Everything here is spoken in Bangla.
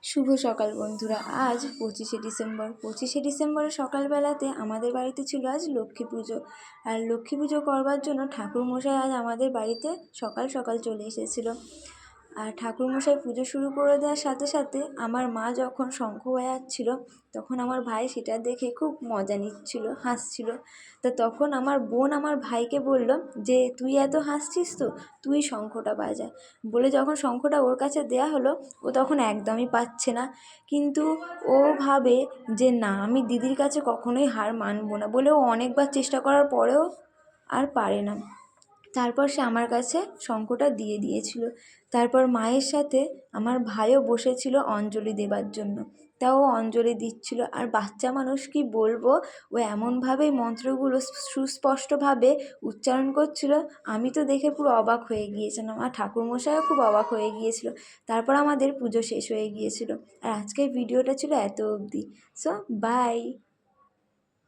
শুভ সকাল বন্ধুরা। আজ 25শে ডিসেম্বরের সকালবেলাতে আমাদের বাড়িতে ছিল আজ লক্ষ্মী পুজো। আর লক্ষ্মী পুজো করবার জন্য ঠাকুরমশাই আজ আমাদের বাড়িতে সকাল সকাল চলে এসেছিলো। আর ঠাকুরমশাই পুজো শুরু করে দেওয়ার সাথে সাথে আমার মা যখন শঙ্খ বাজাচ্ছিল তখন আমার ভাই সেটা দেখে খুব মজা নিচ্ছিল, হাসছিল। তো তখন আমার বোন আমার ভাইকে বলল যে তুই এত হাসছিস তো, তুই শঙ্খটা বাজা। বলে যখন শঙ্খটা ওর কাছে দেয়া হলো, ও তখন একদমই পাচ্ছে না। কিন্তু ও ভাবে যে না, আমি দিদির কাছে কখনোই হার মানব না, বলে ও অনেকবার চেষ্টা করার পরেও আর পারে না। তারপর সে আমার কাছে শঙ্খটা দিয়ে দিয়েছিল। তারপর মায়ের সাথে আমার ভাইও বসেছিল অঞ্জলি দেবার জন্য, তাও অঞ্জলি দিচ্ছিল। আর বাচ্চা মানুষ কি বলবো, ও এমনভাবেই মন্ত্রগুলো সুস্পষ্টভাবে উচ্চারণ করছিল, আমি তো দেখে পুরো অবাক হয়ে গিয়েছিলাম। আর ঠাকুরমশাইও খুব অবাক হয়ে গিয়েছিল। তারপর আমাদের পুজো শেষ হয়ে গিয়েছিল। আর আজকের ভিডিওটা ছিল এত অবধি। So by.